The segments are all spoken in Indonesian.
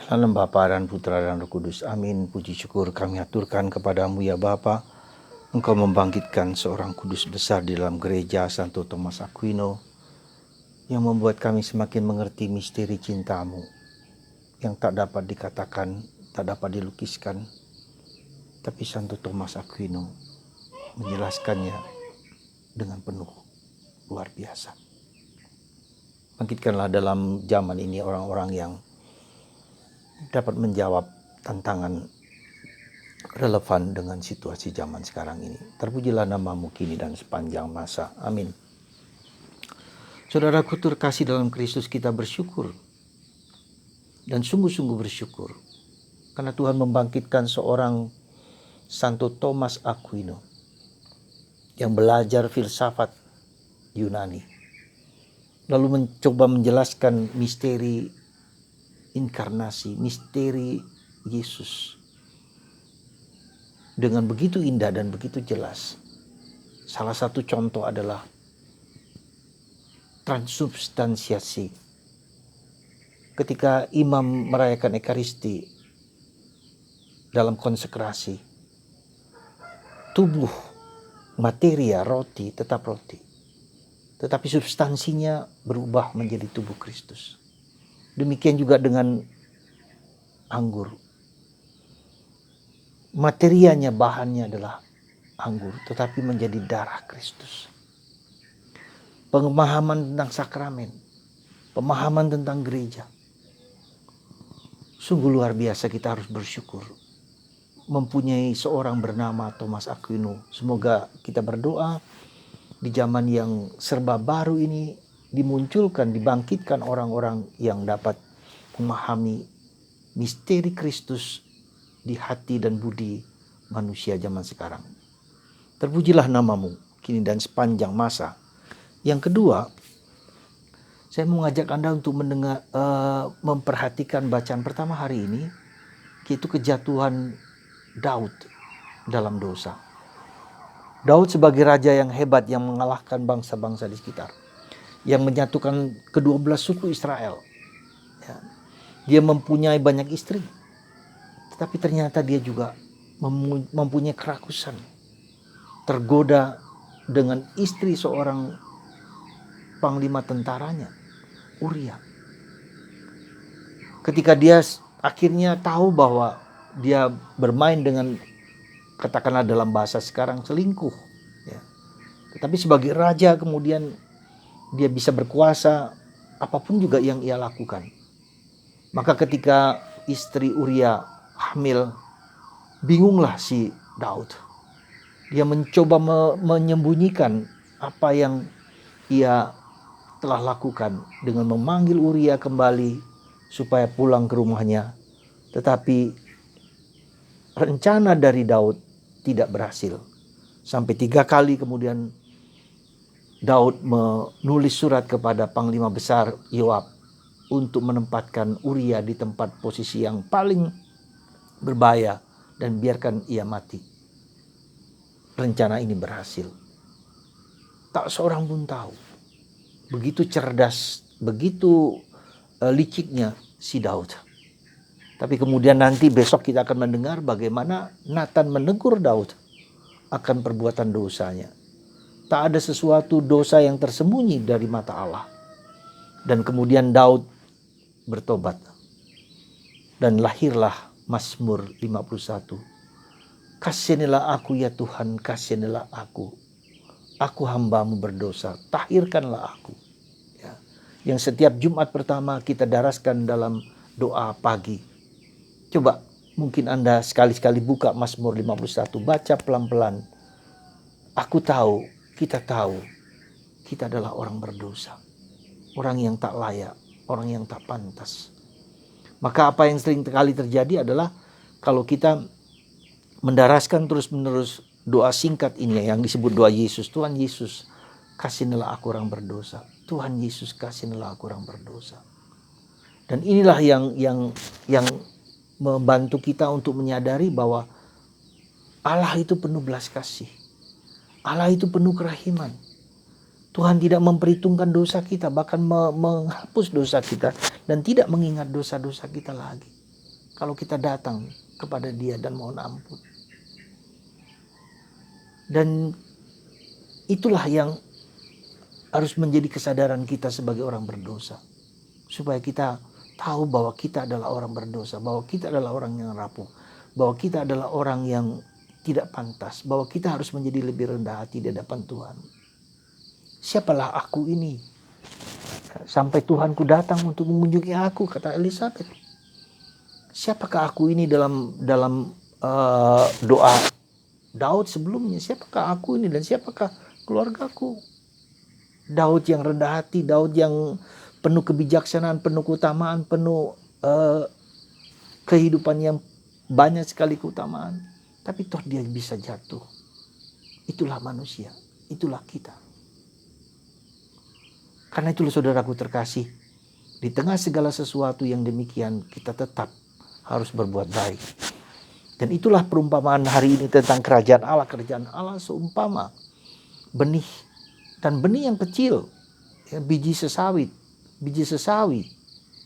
Dalam Bapa dan Putra dan Roh Kudus. Amin. Puji syukur kami aturkan kepadamu ya Bapa. Engkau membangkitkan seorang kudus besar di dalam gereja Santo Thomas Aquino yang membuat kami semakin mengerti misteri cintamu yang tak dapat dikatakan, tak dapat dilukiskan. Tapi Santo Thomas Aquino menjelaskannya dengan penuh luar biasa. Bangkitkanlah dalam zaman ini orang-orang yang dapat menjawab tantangan relevan dengan situasi zaman sekarang ini. Terpujilah namamu kini dan sepanjang masa. Amin. Saudaraku terkasih dalam Kristus, kita bersyukur dan sungguh-sungguh bersyukur karena Tuhan membangkitkan seorang Santo Thomas Aquino yang belajar filsafat Yunani, lalu mencoba menjelaskan misteri inkarnasi, misteri Yesus dengan begitu indah dan begitu jelas. Salah satu contoh adalah transubstansiasi. Ketika imam merayakan Ekaristi dalam konsekrasi, tubuh materia roti tetap roti, tetapi substansinya berubah menjadi tubuh Kristus. Demikian juga dengan anggur. Materianya, bahannya adalah anggur, tetapi menjadi darah Kristus. Pemahaman tentang sakramen, pemahaman tentang gereja. Sungguh luar biasa, kita harus bersyukur mempunyai seorang bernama Thomas Aquino. Semoga kita berdoa di zaman yang serba baru ini dimunculkan, dibangkitkan orang-orang yang dapat memahami misteri Kristus di hati dan budi manusia zaman sekarang. Terpujilah namamu kini dan sepanjang masa. Yang kedua, saya mau mengajak Anda untuk memperhatikan bacaan pertama hari ini, yaitu kejatuhan Daud dalam dosa. Daud sebagai raja yang hebat yang mengalahkan bangsa-bangsa di sekitar, yang menyatukan ke-12 suku Israel. Ya. Dia mempunyai banyak istri, tetapi ternyata dia juga mempunyai kerakusan, tergoda dengan istri seorang panglima tentaranya, Uria. Ketika dia akhirnya tahu bahwa dia bermain dengan, katakanlah dalam bahasa sekarang, selingkuh. Ya. Tetapi sebagai raja kemudian dia bisa berkuasa, apapun juga yang ia lakukan. Maka ketika istri Uria hamil, bingunglah si Daud. Dia mencoba menyembunyikan apa yang ia telah lakukan dengan memanggil Uria kembali supaya pulang ke rumahnya. Tetapi rencana dari Daud tidak berhasil. Sampai 3 kali kemudian Daud menulis surat kepada Panglima Besar Yoab untuk menempatkan Uria di tempat posisi yang paling berbahaya dan biarkan ia mati. Rencana ini berhasil. Tak seorang pun tahu. Begitu cerdas, begitu liciknya si Daud. Tapi kemudian nanti besok kita akan mendengar bagaimana Nathan menegur Daud akan perbuatan dosanya. Tak ada sesuatu dosa yang tersembunyi dari mata Allah. Dan kemudian Daud bertobat. Dan lahirlah Mazmur 51. Kasihanilah aku ya Tuhan, kasihanilah aku. Aku hambamu berdosa, tahirkanlah aku. Ya. Yang setiap Jumat pertama kita daraskan dalam doa pagi. Coba mungkin Anda sekali-sekali buka Mazmur 51, baca pelan-pelan. Aku tahu, kita tahu, kita adalah orang berdosa. Orang yang tak layak, orang yang tak pantas. Maka apa yang sering kali terjadi adalah kalau kita mendaraskan terus-menerus doa singkat ini yang disebut doa Yesus. Tuhan Yesus, kasihanilah aku orang berdosa. Tuhan Yesus, kasihanilah aku orang berdosa. Dan inilah yang membantu kita untuk menyadari bahwa Allah itu penuh belas kasih. Allah itu penuh kerahiman. Tuhan tidak memperhitungkan dosa kita, bahkan menghapus dosa kita dan tidak mengingat dosa-dosa kita lagi. kalau kita datang kepada Dia dan mohon ampun. Dan itulah yang harus menjadi kesadaran kita sebagai orang berdosa. Supaya kita tahu bahwa kita adalah orang berdosa, bahwa kita adalah orang yang rapuh, bahwa kita adalah orang yang tidak pantas, bahwa kita harus menjadi lebih rendah hati di hadapan Tuhan. Siapalah aku ini? Sampai Tuhanku datang untuk mengunjungi aku, kata Elizabeth. Siapakah aku ini dalam doa Daud sebelumnya? Siapakah aku ini dan siapakah keluargaku? Daud yang rendah hati, Daud yang penuh kebijaksanaan, penuh keutamaan, penuh kehidupan yang banyak sekali keutamaan. Tapi toh dia bisa jatuh. Itulah manusia, itulah kita. Karena itulah saudaraku terkasih, di tengah segala sesuatu yang demikian kita tetap harus berbuat baik. Dan itulah perumpamaan hari ini tentang kerajaan Allah. Kerajaan Allah seumpama benih, dan benih yang kecil, ya, biji sesawi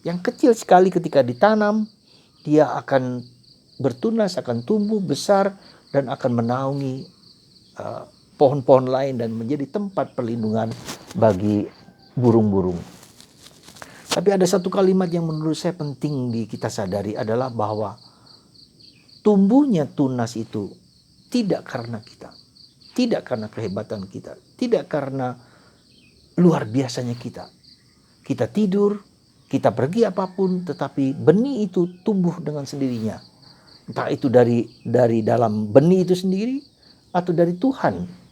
yang kecil sekali ketika ditanam, dia akan bertunas, akan tumbuh besar dan akan menaungi pohon-pohon lain dan menjadi tempat perlindungan bagi burung-burung. Tapi ada satu kalimat yang menurut saya penting kita sadari adalah bahwa tumbuhnya tunas itu tidak karena kita, tidak karena kehebatan kita, tidak karena luar biasanya kita. Kita tidur, kita pergi apapun, tetapi benih itu tumbuh dengan sendirinya. Entah itu dari dalam benih itu sendiri atau dari Tuhan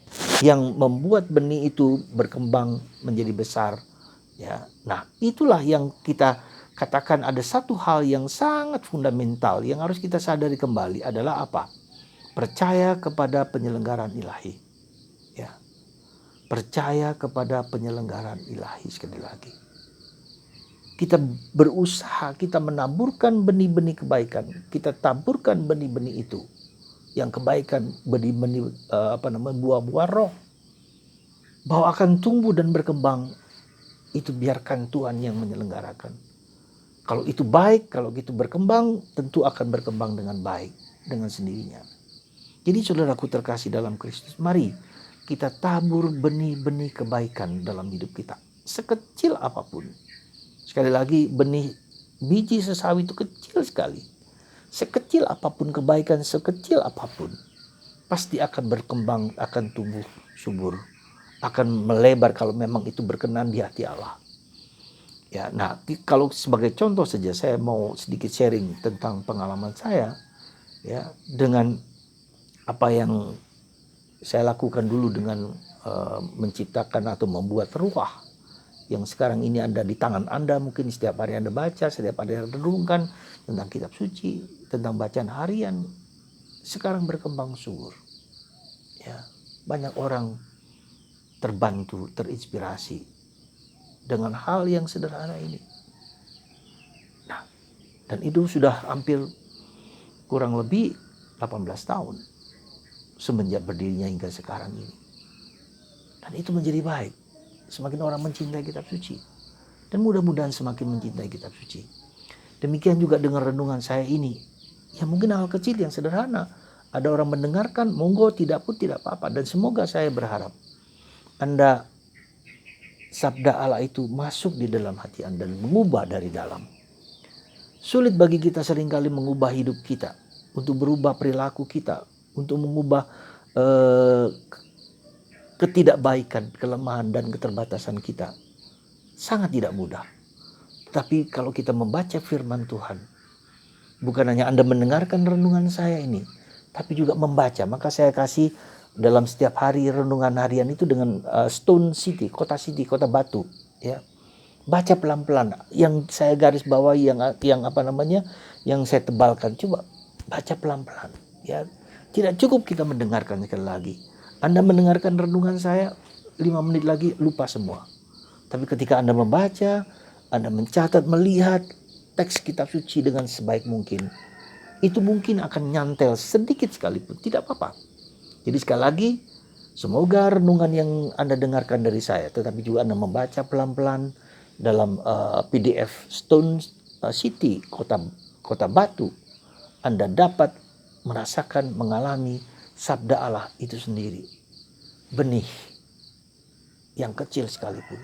yang membuat benih itu berkembang menjadi besar. Ya, nah itulah yang kita katakan ada satu hal yang sangat fundamental yang harus kita sadari kembali adalah apa? Percaya kepada penyelenggaraan ilahi. Ya, percaya kepada penyelenggaraan ilahi sekali lagi. Kita berusaha, kita menaburkan benih-benih kebaikan, kita taburkan benih-benih itu, yang kebaikan, benih-benih buah-buah roh, bahwa akan tumbuh dan berkembang. Itu biarkan Tuhan yang menyelenggarakan. Kalau itu baik, kalau itu berkembang, tentu akan berkembang dengan baik, dengan sendirinya. Jadi saudaraku terkasih dalam Kristus, mari kita tabur benih-benih kebaikan dalam hidup kita. Sekecil apapun. Sekali lagi, biji sesawi itu kecil sekali. Sekecil apapun kebaikan, sekecil apapun, pasti akan berkembang, akan tumbuh subur, akan melebar kalau memang itu berkenan di hati Allah. Ya, nah kalau sebagai contoh saja saya mau sedikit sharing tentang pengalaman saya, ya, dengan apa yang saya lakukan dulu dengan menciptakan atau membuat ruah yang sekarang ini ada di tangan Anda. Mungkin setiap hari Anda baca, setiap hari Anda renungkan tentang kitab suci, tentang bacaan harian, sekarang berkembang subur. Ya, banyak orang terbantu, terinspirasi dengan hal yang sederhana ini. Nah, dan itu sudah hampir kurang lebih 18 tahun semenjak berdirinya hingga sekarang ini. Dan itu menjadi baik. Semakin orang mencintai kitab suci. Dan mudah-mudahan semakin mencintai kitab suci. Demikian juga dengan renungan saya ini. Ya mungkin hal kecil yang sederhana. Ada orang mendengarkan, monggo, tidak pun tidak apa-apa. Dan semoga saya berharap Anda, sabda Allah itu masuk di dalam hati Anda dan mengubah dari dalam. Sulit bagi kita seringkali mengubah hidup kita, untuk berubah perilaku kita, untuk mengubah ketidakbaikan, kelemahan dan keterbatasan kita. Sangat tidak mudah. Tapi kalau kita membaca firman Tuhan, bukan hanya Anda mendengarkan renungan saya ini, tapi juga membaca. Maka saya kasih dalam setiap hari renungan harian itu dengan Stone City, kota batu, ya. Baca pelan-pelan. Yang saya garis bawahi, yang saya tebalkan, coba baca pelan-pelan, ya. Tidak cukup kita mendengarkan sekali lagi. Anda mendengarkan renungan saya 5 menit lagi lupa semua. Tapi ketika Anda membaca, Anda mencatat, melihat teks kitab suci dengan sebaik mungkin, itu mungkin akan nyantel sedikit sekalipun, tidak apa-apa. Jadi sekali lagi, semoga renungan yang Anda dengarkan dari saya, tetapi juga Anda membaca pelan-pelan dalam PDF Stone City, kota batu, Anda dapat merasakan, mengalami sabda Allah itu sendiri. Benih yang kecil sekalipun,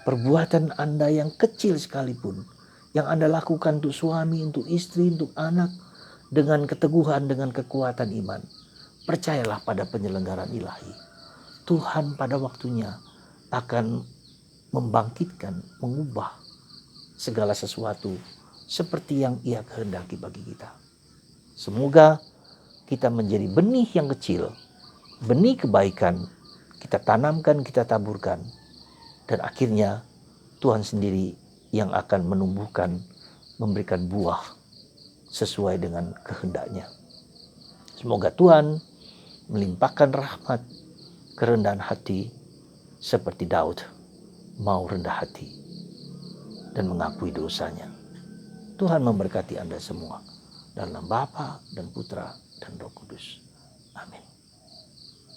perbuatan Anda yang kecil sekalipun, yang Anda lakukan untuk suami, untuk istri, untuk anak, dengan keteguhan, dengan kekuatan iman, percayalah pada penyelenggaraan ilahi. Tuhan pada waktunya akan membangkitkan, mengubah segala sesuatu seperti yang Ia kehendaki bagi kita. Semoga kita menjadi benih yang kecil, benih kebaikan, kita tanamkan, kita taburkan, dan akhirnya Tuhan sendiri yang akan menumbuhkan, memberikan buah sesuai dengan kehendaknya. Semoga Tuhan melimpahkan rahmat, kerendahan hati, seperti Daud mau rendah hati dan mengakui dosanya. Tuhan memberkati Anda semua dalam Bapa dan Putra dan Roh Kudus. Amin.